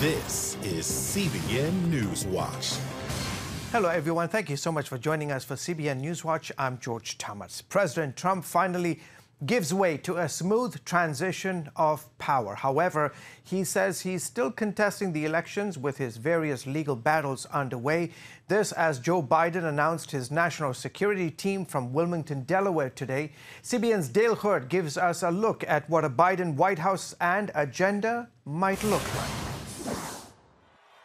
This is CBN NewsWatch. Hello, everyone. Thank you so much for joining us for CBN NewsWatch. I'm George Thomas. President Trump finally gives way to a smooth transition of power. However, he says he's still contesting the elections with his various legal battles underway. This as Joe Biden announced his national security team from Wilmington, Delaware today. CBN's Dale Hurd gives us a look at what a Biden White House and agenda might look like.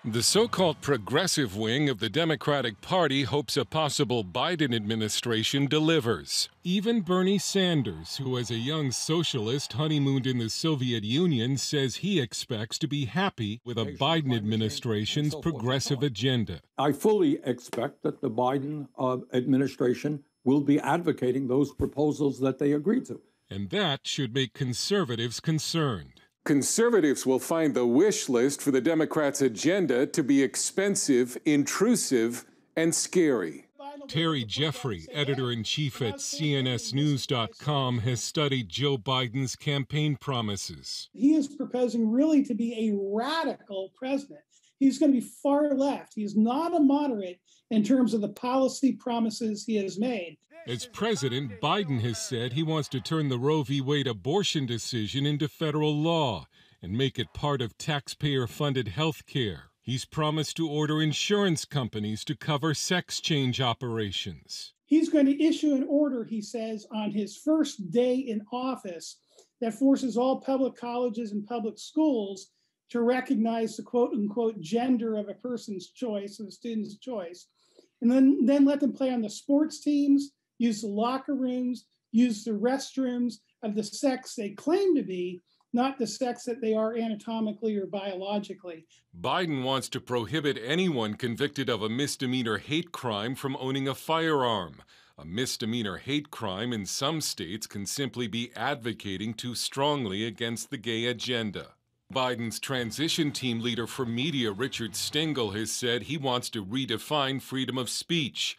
The so-called progressive wing of the Democratic Party hopes a possible Biden administration delivers. Even Bernie Sanders, who as a young socialist honeymooned in the Soviet Union, says he expects to be happy with a Biden administration's progressive agenda. I fully expect that the Biden administration will be advocating those proposals that they agreed to. And that should make conservatives concerned. Conservatives will find the wish list for the Democrats' agenda to be expensive, intrusive, and scary. Terry Jeffrey, editor-in-chief at CNSnews.com, has studied Joe Biden's campaign promises. He is proposing really to be a radical president. He's going to be far left. He's not a moderate in terms of the policy promises he has made. As president, Biden has said he wants to turn the Roe v. Wade abortion decision into federal law and make it part of taxpayer-funded health care. He's promised to order insurance companies to cover sex change operations. He's going to issue an order, he says, on his first day in office that forces all public colleges and public schools to recognize the quote-unquote gender of a person's choice, of a student's choice, and then let them play on the sports teams, use the locker rooms, use the restrooms of the sex they claim to be, not the sex that they are anatomically or biologically. Biden wants to prohibit anyone convicted of a misdemeanor hate crime from owning a firearm. A misdemeanor hate crime in some states can simply be advocating too strongly against the gay agenda. Biden's transition team leader for media, Richard Stengel, has said he wants to redefine freedom of speech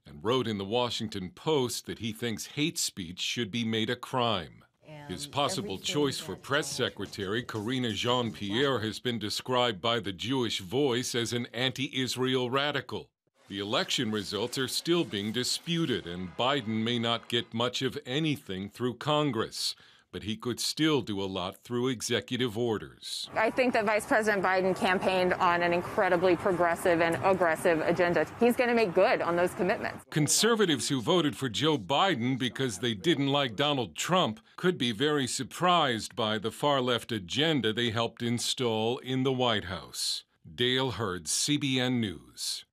and wrote in the Washington Post that he thinks hate speech should be made a crime. His possible choice for press secretary, Karina Jean-Pierre, has been described by the Jewish Voice as an anti-Israel radical. The election results are still being disputed, and Biden may not get much of anything through Congress, but he could still do a lot through executive orders. I think that Vice President Biden campaigned on an incredibly progressive and aggressive agenda. He's going to make good on those commitments. Conservatives who voted for Joe Biden because they didn't like Donald Trump could be very surprised by the far-left agenda they helped install in the White House. Dale Hurd, CBN News.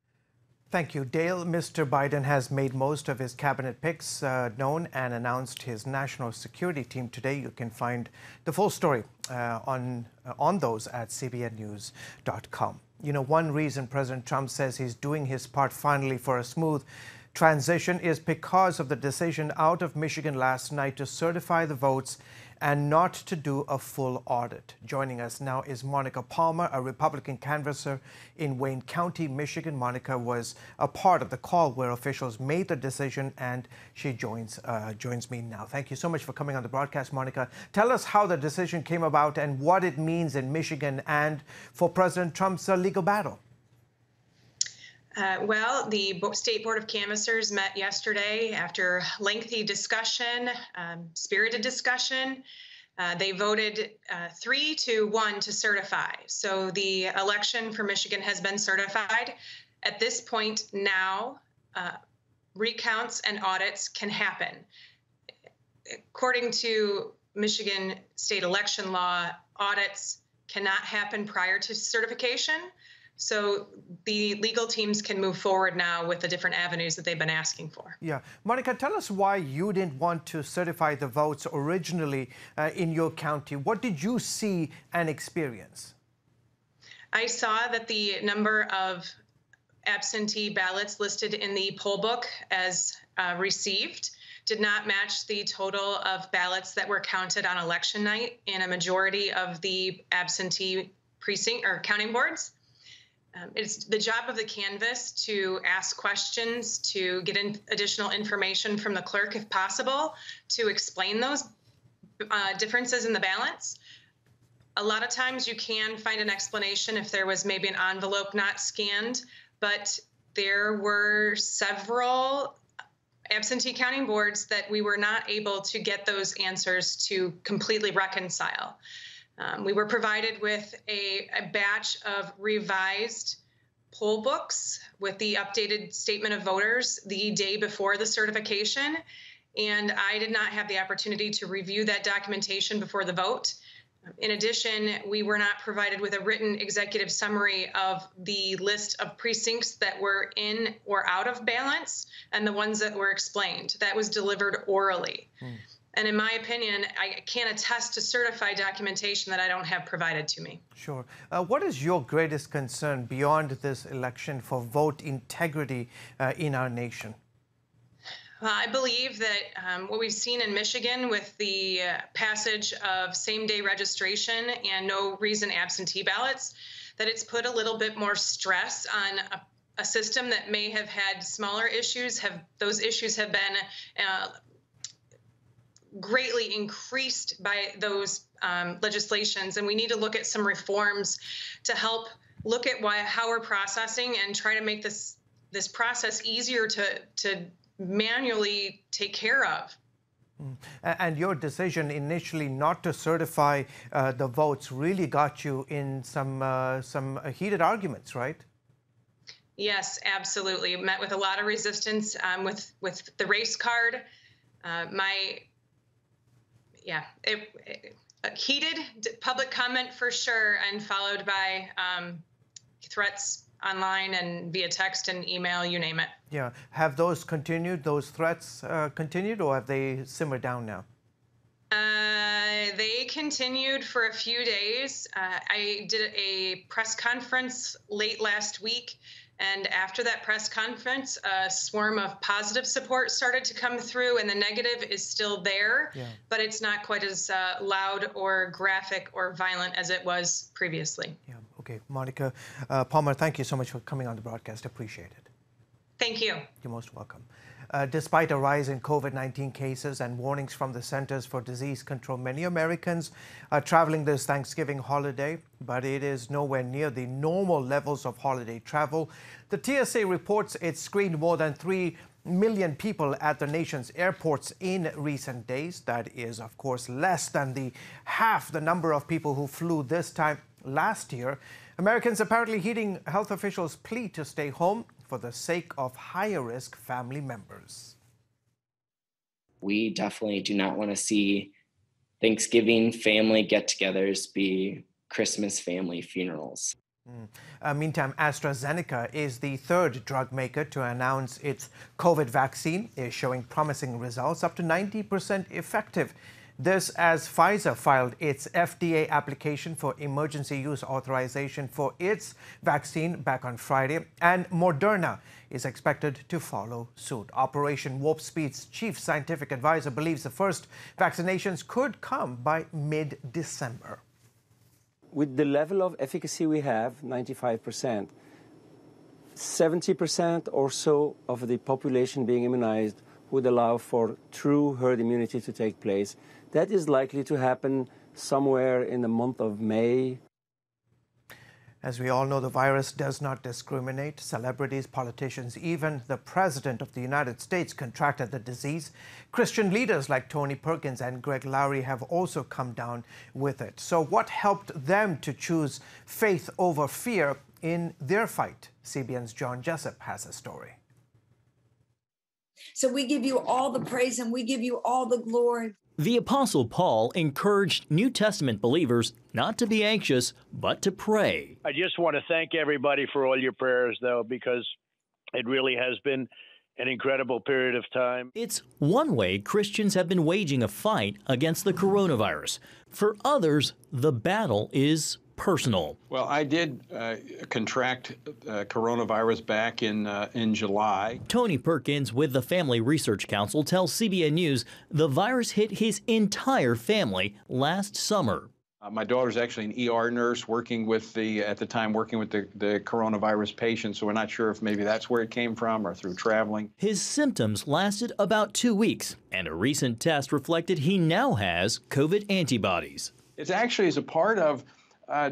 Thank you, Dale. Mr. Biden has made most of his cabinet picks known and announced his national security team today. You can find the full story on those at cbnnews.com. You know, one reason President Trump says he's doing his part finally for a smooth transition is because of the decision out of Michigan last night to certify the votes and not to do a full audit. Joining us now is Monica Palmer, a Republican canvasser in Wayne County, Michigan. Monica was a part of the call where officials made the decision, and she joins me now. Thank you so much for coming on the broadcast, Monica. Tell us how the decision came about and what it means in Michigan and for President Trump's legal battle. Well, the State Board of Canvassers met yesterday after lengthy discussion, spirited discussion. They voted 3-1 to certify. So the election for Michigan has been certified. At this point now, recounts and audits can happen. According to Michigan state election law, audits cannot happen prior to certification. So the legal teams can move forward now with the different avenues that they've been asking for. Yeah. Monica, tell us why you didn't want to certify the votes originally in your county. What did you see and experience? I saw that the number of absentee ballots listed in the poll book as received did not match the total of ballots that were counted on election night in a majority of the absentee precinct or counting boards. It's the job of the canvass to ask questions, to get in additional information from the clerk if possible, to explain those differences in the ballots. A lot of times you can find an explanation if there was maybe an envelope not scanned, but there were several absentee counting boards that we were not able to get those answers to completely reconcile. We were provided with a batch of revised poll books with the updated statement of voters the day before the certification, and I did not have the opportunity to review that documentation before the vote. In addition, we were not provided with a written executive summary of the list of precincts that were in or out of balance and the ones that were explained. That was delivered orally. And in my opinion, I can't attest to certified documentation that I don't have provided to me. Sure. What is your greatest concern beyond this election for vote integrity in our nation? I believe that what we've seen in Michigan with the passage of same-day registration and no reason absentee ballots, that it's put a little bit more stress on a system that may have had smaller issues. Those issues have been greatly increased by those legislations, and we need to look at some reforms to help look at how we're processing and try to make this process easier to manually take care of. And your decision initially not to certify the votes really got you in some heated arguments, right? Yes, absolutely. Met with a lot of resistance with the race card. Heated public comment for sure, and followed by threats online and via text and email, you name it. Yeah. Have those continued, those threats continued, or have they simmered down now? They continued for a few days. I did a press conference late last week, and after that press conference, a swarm of positive support started to come through, and the negative is still there, but it's not quite as loud or graphic or violent as it was previously. Yeah. Okay. Monica Palmer, thank you so much for coming on the broadcast. Appreciate it. Thank you. You're most welcome. Despite a rise in COVID-19 cases and warnings from the Centers for Disease Control, many Americans are traveling this Thanksgiving holiday, but it is nowhere near the normal levels of holiday travel. The TSA reports it screened more than 3 million people at the nation's airports in recent days. That is, of course, less than half the number of people who flew this time last year. Americans apparently heeding health officials' plea to stay home for the sake of higher-risk family members. We definitely do not want to see Thanksgiving family get-togethers be Christmas family funerals. Meantime, AstraZeneca is the third drug maker to announce its COVID vaccine is showing promising results, up to 90% effective. This as Pfizer filed its FDA application for emergency use authorization for its vaccine back on Friday, and Moderna is expected to follow suit. Operation Warp Speed's chief scientific advisor believes the first vaccinations could come by mid-December. With the level of efficacy we have, 95%, 70% or so of the population being immunized would allow for true herd immunity to take place. That is likely to happen somewhere in the month of May. As we all know, the virus does not discriminate. Celebrities, politicians, even the President of the United States contracted the disease. Christian leaders like Tony Perkins and Greg Lowry have also come down with it. So what helped them to choose faith over fear in their fight? CBN's John Jessup has a story. So we give you all the praise and we give you all the glory. The Apostle Paul encouraged New Testament believers not to be anxious, but to pray. I just want to thank everybody for all your prayers, though, because it really has been an incredible period of time. It's one way Christians have been waging a fight against the coronavirus. For others, the battle is personal. Well, I did contract coronavirus back in July. Tony Perkins with the Family Research Council tells CBN News the virus hit his entire family last summer. My daughter's actually an ER nurse working with at the time working with the coronavirus patients, so we're not sure if maybe that's where it came from or through traveling. His symptoms lasted about 2 weeks, and a recent test reflected he now has COVID antibodies. It's actually as a part of,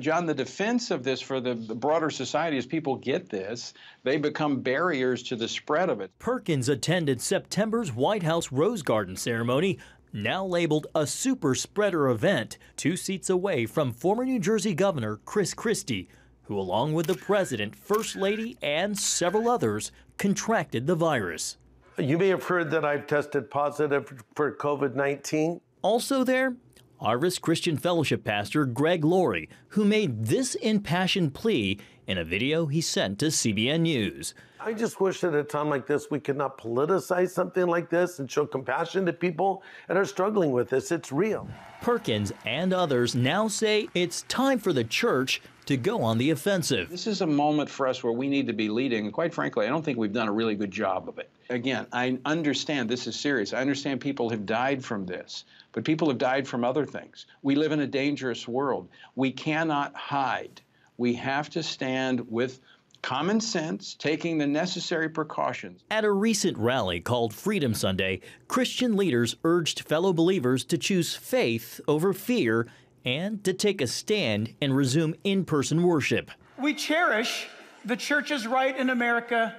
John, the defense of this for the broader society. As people get this, they become barriers to the spread of it. Perkins attended September's White House Rose Garden ceremony, now labeled a super spreader event, 2 seats away from former New Jersey Governor Chris Christie, who, along with the president, first lady, and several others, contracted the virus. You may have heard that I've tested positive for COVID-19. Also there, Harvest Christian Fellowship pastor Greg Laurie, who made this impassioned plea in a video he sent to CBN News. I just wish at a time like this we could not politicize something like this and show compassion to people that are struggling with this. It's real. Perkins and others now say it's time for the church to go on the offensive. This is a moment for us where we need to be leading, and quite frankly, I don't think we've done a really good job of it. Again, I understand this is serious. I understand people have died from this, but people have died from other things. We live in a dangerous world. We cannot hide. We have to stand with common sense, taking the necessary precautions. At a recent rally called Freedom Sunday, Christian leaders urged fellow believers to choose faith over fear and to take a stand and resume in-person worship. We cherish the church's right in America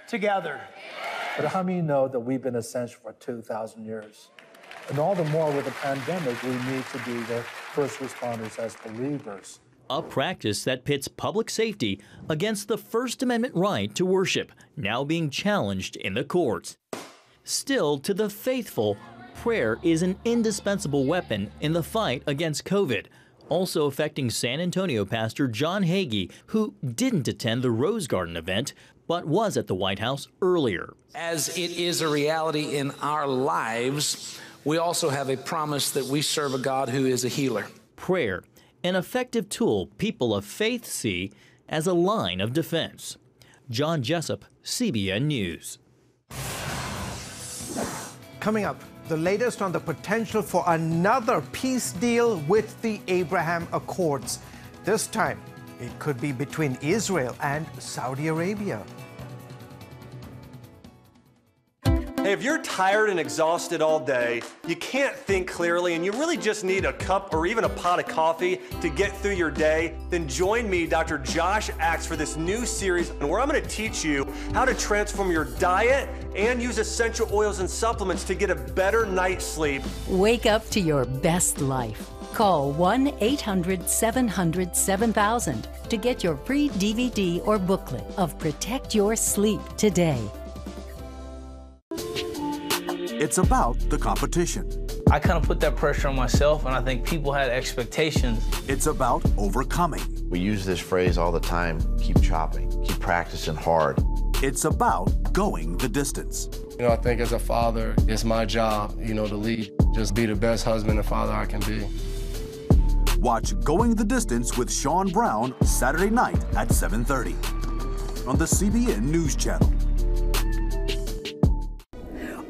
to gather. But how many know that we've been essential for 2,000 years? And all the more with the pandemic, we need to be the first responders as believers. A practice that pits public safety against the First Amendment right to worship, now being challenged in the courts. Still, to the faithful, prayer is an indispensable weapon in the fight against COVID, also affecting San Antonio pastor John Hagee, who didn't attend the Rose Garden event, but was at the White House earlier. As it is a reality in our lives, we also have a promise that we serve a God who is a healer. Prayer, an effective tool people of faith see as a line of defense. John Jessup, CBN News. Coming up, the latest on the potential for another peace deal with the Abraham Accords. This time, it could be between Israel and Saudi Arabia. Hey, if you're tired and exhausted all day, you can't think clearly, and you really just need a cup or even a pot of coffee to get through your day, then join me, Dr. Josh Axe, for this new series where I'm going to teach you how to transform your diet and use essential oils and supplements to get a better night's sleep. Wake up to your best life. Call 1-800-700-7000 to get your free DVD or booklet of Protect Your Sleep today. It's about the competition. I kind of put that pressure on myself, and I think people had expectations. It's about overcoming. We use this phrase all the time, keep chopping, keep practicing hard. It's about going the distance. You know, I think as a father, it's my job, to lead. Just be the best husband and father I can be. Watch Going the Distance with Sean Brown Saturday night at 7:30 on the CBN News Channel.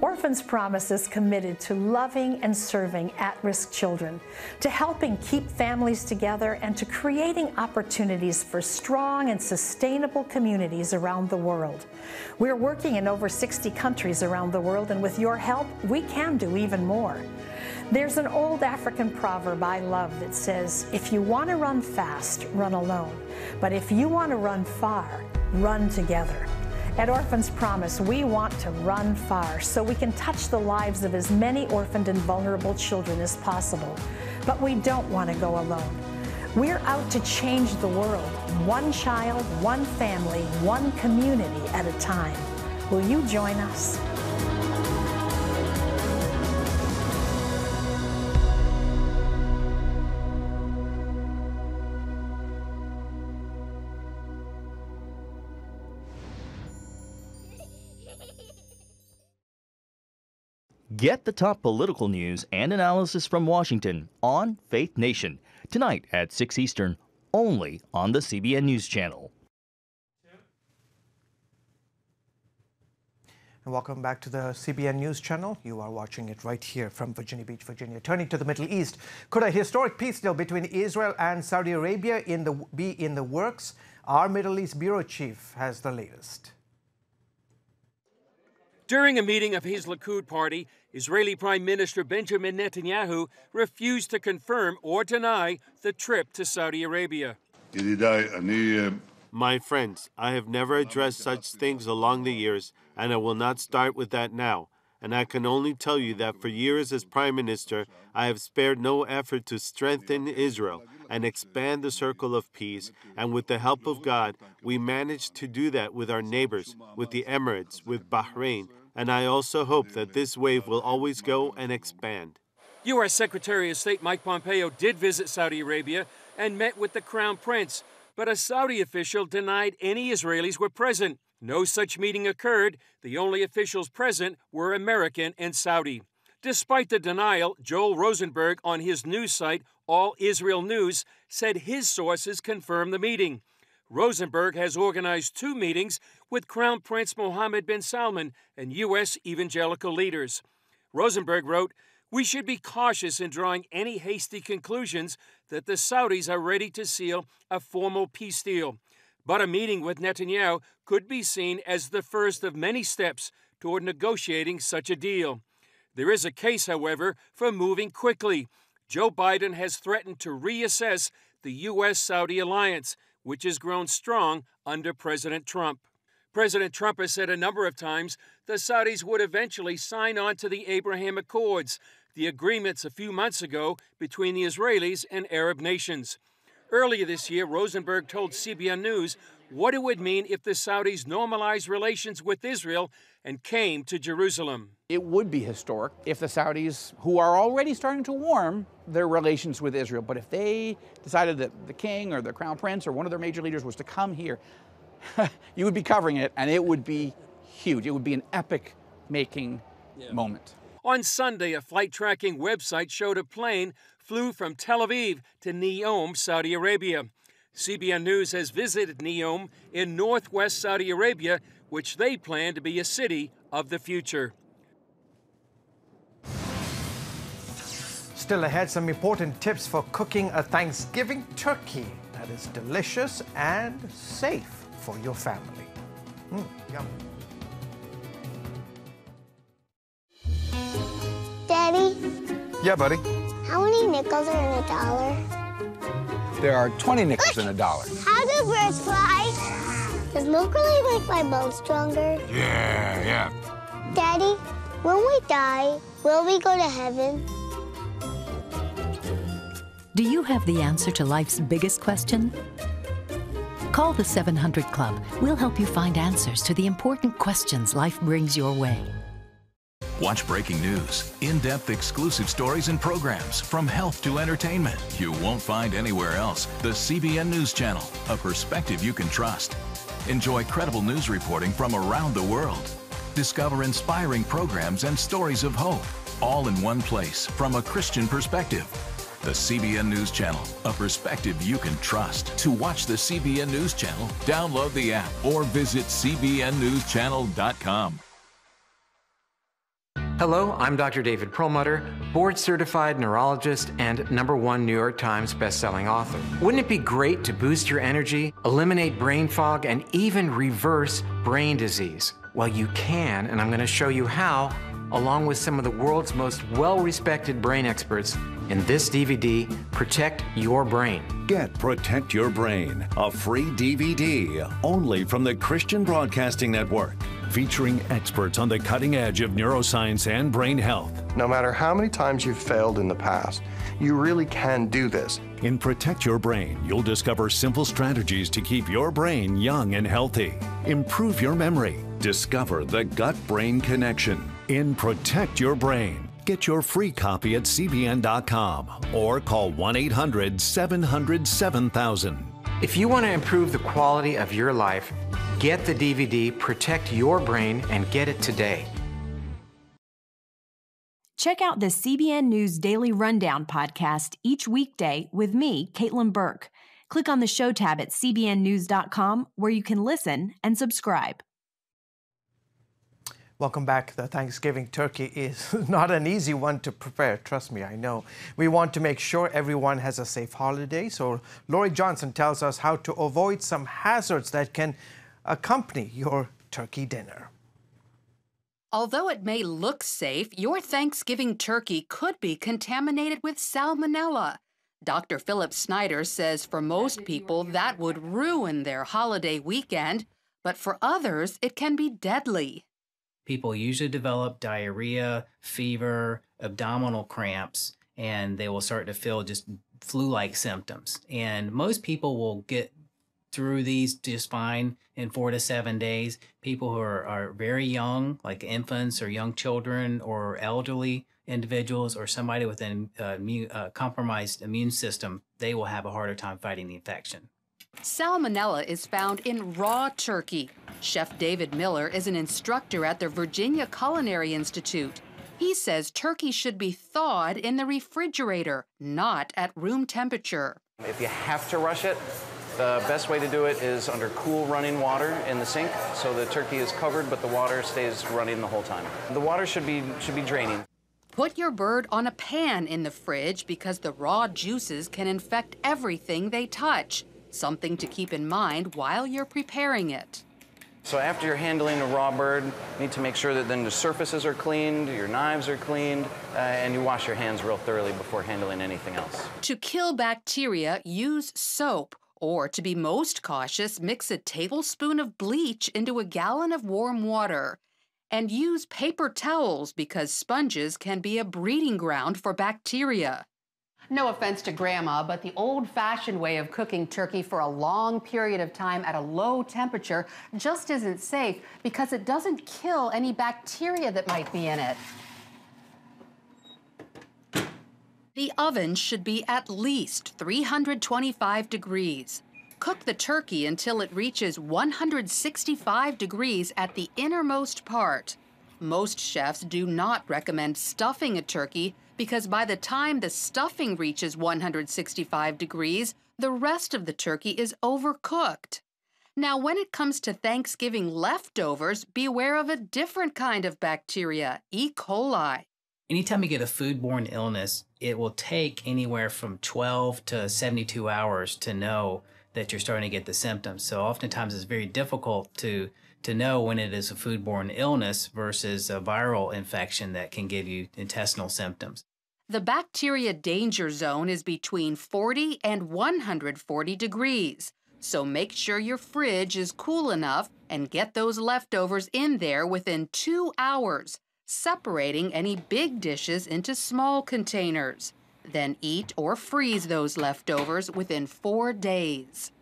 Orphans Promise is committed to loving and serving at-risk children, to helping keep families together, and to creating opportunities for strong and sustainable communities around the world. We're working in over 60 countries around the world, and with your help, we can do even more. There's an old African proverb I love that says, if you want to run fast, run alone. But if you want to run far, run together. At Orphans Promise, we want to run far so we can touch the lives of as many orphaned and vulnerable children as possible. But we don't want to go alone. We're out to change the world, one child, one family, one community at a time. Will you join us? Get the top political news and analysis from Washington on Faith Nation, tonight at 6 Eastern, only on the CBN News Channel. And welcome back to the CBN News Channel. You are watching it right here from Virginia Beach, Virginia. Turning to the Middle East, could a historic peace deal between Israel and Saudi Arabia be in the works? Our Middle East Bureau Chief has the latest. During a meeting of his Likud party, Israeli Prime Minister Benjamin Netanyahu refused to confirm or deny the trip to Saudi Arabia. My friends, I have never addressed such things along the years, and I will not start with that now. And I can only tell you that for years as Prime Minister, I have spared no effort to strengthen Israel and expand the circle of peace. And with the help of God, we managed to do that with our neighbors, with the Emirates, with Bahrain. And I also hope that this wave will always go and expand. U.S. Secretary of State Mike Pompeo did visit Saudi Arabia and met with the Crown Prince, but a Saudi official denied any Israelis were present. No such meeting occurred. The only officials present were American and Saudi. Despite the denial, Joel Rosenberg on his news site, All Israel News, said his sources confirmed the meeting. Rosenberg has organized 2 meetings with Crown Prince Mohammed bin Salman and U.S. evangelical leaders. Rosenberg wrote, "We should be cautious in drawing any hasty conclusions that the Saudis are ready to seal a formal peace deal. But a meeting with Netanyahu could be seen as the first of many steps toward negotiating such a deal. There is a case, however, for moving quickly. Joe Biden has threatened to reassess the U.S.-Saudi alliance, which has grown strong under President Trump. President Trump has said a number of times the Saudis would eventually sign on to the Abraham Accords, the agreements a few months ago between the Israelis and Arab nations. Earlier this year, Rosenberg told CBN News what it would mean if the Saudis normalized relations with Israel and came to Jerusalem. It would be historic if the Saudis, who are already starting to warm their relations with Israel, but if they decided that the king or the crown prince or one of their major leaders was to come here, you would be covering it, and it would be huge. It would be an epic-making moment. On Sunday, a flight tracking website showed a plane flew from Tel Aviv to Neom, Saudi Arabia. CBN News has visited Neom in northwest Saudi Arabia, which they plan to be a city of the future. Still ahead, some important tips for cooking a Thanksgiving turkey that is delicious and safe for your family. Yum. Daddy? Yeah, buddy. How many nickels are in $1? There are 20 nickels in $1. How do birds fly? Does milk really make my bones stronger? Yeah. Daddy, when we die, will we go to heaven? Do you have the answer to life's biggest question? Call the 700 Club. We'll help you find answers to the important questions life brings your way. Watch breaking news, in-depth exclusive stories and programs from health to entertainment you won't find anywhere else. The CBN News Channel, a perspective you can trust. Enjoy credible news reporting from around the world. Discover inspiring programs and stories of hope, all in one place from a Christian perspective. The CBN News Channel, a perspective you can trust. To watch the CBN News Channel, download the app or visit cbnnewschannel.com. Hello, I'm Dr. David Perlmutter, board-certified neurologist and #1 New York Times bestselling author. Wouldn't it be great to boost your energy, eliminate brain fog, and even reverse brain disease? Well, you can, and I'm going to show you how, along with some of the world's most well-respected brain experts, in this DVD, Protect Your Brain. Get Protect Your Brain, a free DVD only from the Christian Broadcasting Network, featuring experts on the cutting edge of neuroscience and brain health. No matter how many times you've failed in the past, you really can do this. In Protect Your Brain, you'll discover simple strategies to keep your brain young and healthy. Improve your memory. Discover the gut-brain connection. In Protect Your Brain, get your free copy at cbn.com or call 1-800-700-7000. If you want to improve the quality of your life, get the DVD Protect Your Brain and get it today. Check out the CBN News Daily Rundown podcast each weekday with me, Caitlin Burke. Click on the show tab at cbnnews.com where you can listen and subscribe. Welcome back. The Thanksgiving turkey is not an easy one to prepare. Trust me, I know. We want to make sure everyone has a safe holiday. So Lori Johnson tells us how to avoid some hazards that can accompany your turkey dinner. Although it may look safe, your Thanksgiving turkey could be contaminated with salmonella. Dr. Philip Snyder says for most people that would ruin their holiday weekend, but for others it can be deadly. People usually develop diarrhea, fever, abdominal cramps, and they will start to feel just flu-like symptoms. And most people will get through these just fine in 4 to 7 days. People who are very young, like infants or young children or elderly individuals or somebody with a compromised immune system, they will have a harder time fighting the infection. Salmonella is found in raw turkey. Chef David Miller is an instructor at the Virginia Culinary Institute. He says turkey should be thawed in the refrigerator, not at room temperature. If you have to rush it, the best way to do it is under cool running water in the sink, so the turkey is covered but the water stays running the whole time. The water should be draining. Put your bird on a pan in the fridge because the raw juices can infect everything they touch. Something to keep in mind while you're preparing it. So after you're handling a raw bird, you need to make sure that then the surfaces are cleaned, your knives are cleaned, and you wash your hands real thoroughly before handling anything else. To kill bacteria, use soap. Or to be most cautious, mix a tablespoon of bleach into a gallon of warm water. And use paper towels because sponges can be a breeding ground for bacteria. No offense to Grandma, but the old-fashioned way of cooking turkey for a long period of time at a low temperature just isn't safe because it doesn't kill any bacteria that might be in it. The oven should be at least 325 degrees. Cook the turkey until it reaches 165 degrees at the innermost part. Most chefs do not recommend stuffing a turkey because by the time the stuffing reaches 165 degrees, the rest of the turkey is overcooked. Now, when it comes to Thanksgiving leftovers, beware of a different kind of bacteria, E. coli. Anytime you get a foodborne illness, it will take anywhere from 12 to 72 hours to know that you're starting to get the symptoms. So oftentimes it's very difficult to know when it is a foodborne illness versus a viral infection that can give you intestinal symptoms. The bacteria danger zone is between 40 and 140 degrees. So make sure your fridge is cool enough and get those leftovers in there within 2 hours, separating any big dishes into small containers. Then eat or freeze those leftovers within 4 days.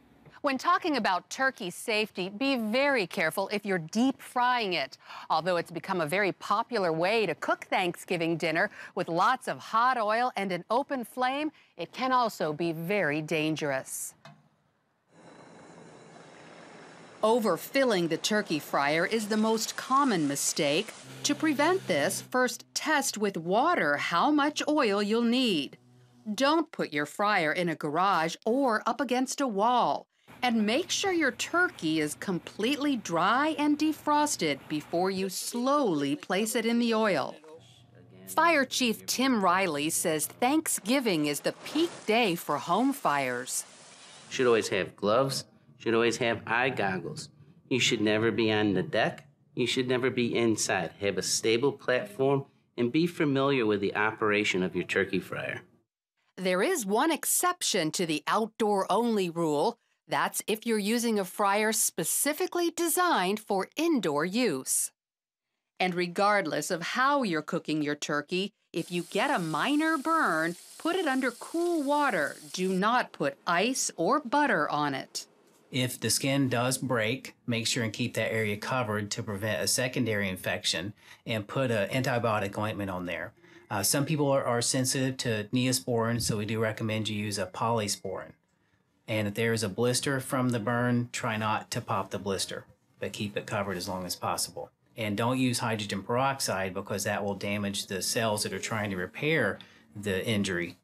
When talking about turkey safety, be very careful if you're deep frying it. Although it's become a very popular way to cook Thanksgiving dinner with lots of hot oil and an open flame, it can also be very dangerous. Overfilling the turkey fryer is the most common mistake. To prevent this, first test with water how much oil you'll need. Don't put your fryer in a garage or up against a wall. And make sure your turkey is completely dry and defrosted before you slowly place it in the oil. Fire Chief Tim Riley says Thanksgiving is the peak day for home fires. Should always have gloves, should always have eye goggles. You should never be on the deck. You should never be inside. Have a stable platform and be familiar with the operation of your turkey fryer. There is one exception to the outdoor-only rule. That's if you're using a fryer specifically designed for indoor use. And regardless of how you're cooking your turkey, if you get a minor burn, put it under cool water. Do not put ice or butter on it. If the skin does break, make sure and keep that area covered to prevent a secondary infection and put an antibiotic ointment on there. Some people are sensitive to Neosporin, so we do recommend you use a Polysporin. And if there is a blister from the burn, try not to pop the blister, but keep it covered as long as possible. And don't use hydrogen peroxide because that will damage the cells that are trying to repair the injury.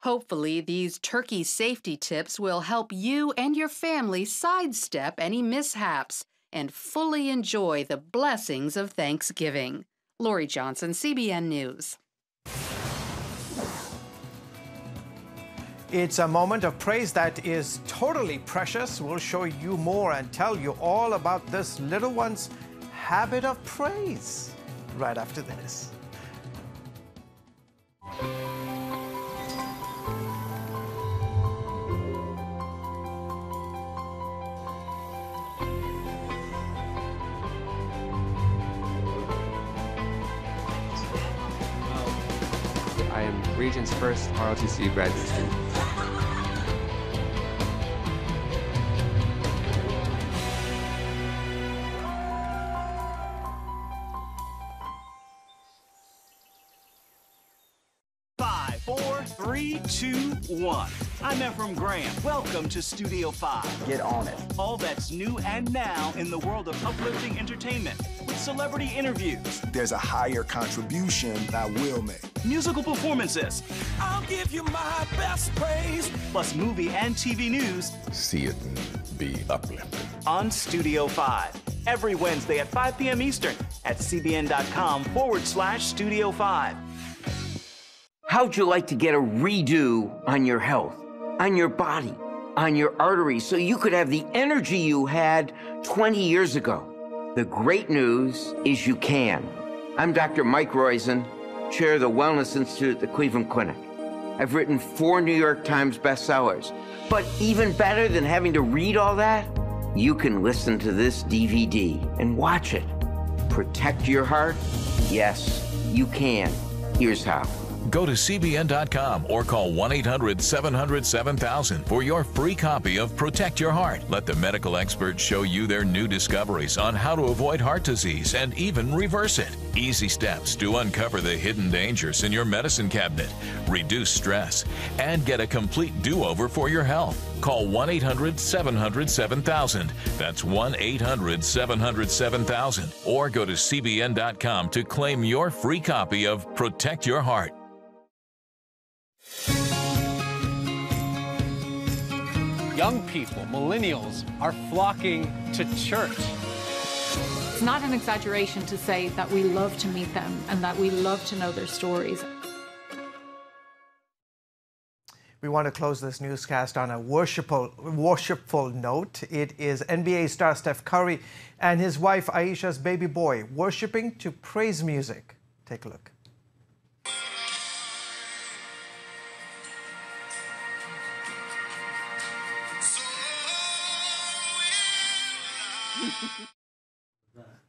Hopefully, these turkey safety tips will help you and your family sidestep any mishaps and fully enjoy the blessings of Thanksgiving. Lori Johnson, CBN News. It's a moment of praise that is totally precious. We'll show you more and tell you all about this little one's habit of praise. right after this. I am Region's first ROTC graduate student. Five, four, three, two, one. I'm Ephraim Graham. Welcome to Studio 5. Get on it. All that's new and now in the world of uplifting entertainment with celebrity interviews. There's a higher contribution I will make. Musical performances. I'll give you my best praise. Plus movie and TV news. See it and be uplifted. On Studio 5. Every Wednesday at 5 p.m. Eastern at cbn.com/Studio 5. How'd you like to get a redo on your health, on your body, on your arteries, so you could have the energy you had 20 years ago? The great news is you can. I'm Dr. Mike Roizen, chair of the Wellness Institute at the Cleveland Clinic. I've written 4 New York Times bestsellers. But even better than having to read all that, you can listen to this DVD and watch it. Protect your heart? Yes, you can. Here's how. Go to CBN.com or call 1-800-700-7000 for your free copy of Protect Your Heart. Let the medical experts show you their new discoveries on how to avoid heart disease and even reverse it. Easy steps to uncover the hidden dangers in your medicine cabinet, reduce stress, and get a complete do-over for your health. Call 1-800-700-7000. That's 1-800-700-7000. Or go to CBN.com to claim your free copy of Protect Your Heart. Young people, millennials, are flocking to church. It's not an exaggeration to say that we love to meet them and that we love to know their stories. We want to close this newscast on a worshipful note. It is NBA star Steph Curry and his wife Aisha's baby boy worshiping to praise music. Take a look.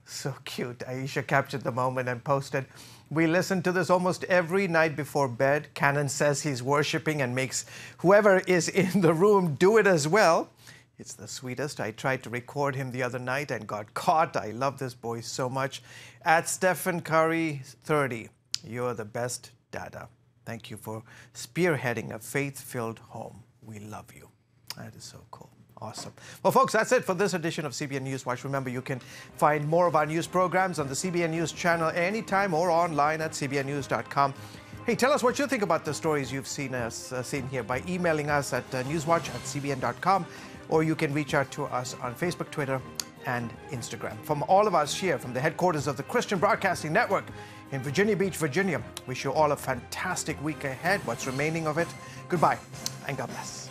So cute. Aisha captured the moment and posted, "We listen to this almost every night before bed. Cannon says he's worshiping and makes whoever is in the room do it as well. It's the sweetest. I tried to record him the other night and got caught. I love this boy so much." At Stephen Curry 30, you're the best dada. Thank you for spearheading a faith-filled home. We love you. That is so cool. Awesome. Well, folks, that's it for this edition of CBN NewsWatch. Remember, you can find more of our news programs on the CBN News Channel anytime or online at cbnnews.com. Hey, tell us what you think about the stories you've seen here by emailing us at newswatch@cbn.com, or you can reach out to us on Facebook, Twitter, and Instagram. From all of us here from the headquarters of the Christian Broadcasting Network in Virginia Beach, Virginia, wish you all a fantastic week ahead, what's remaining of it. Goodbye, and God bless.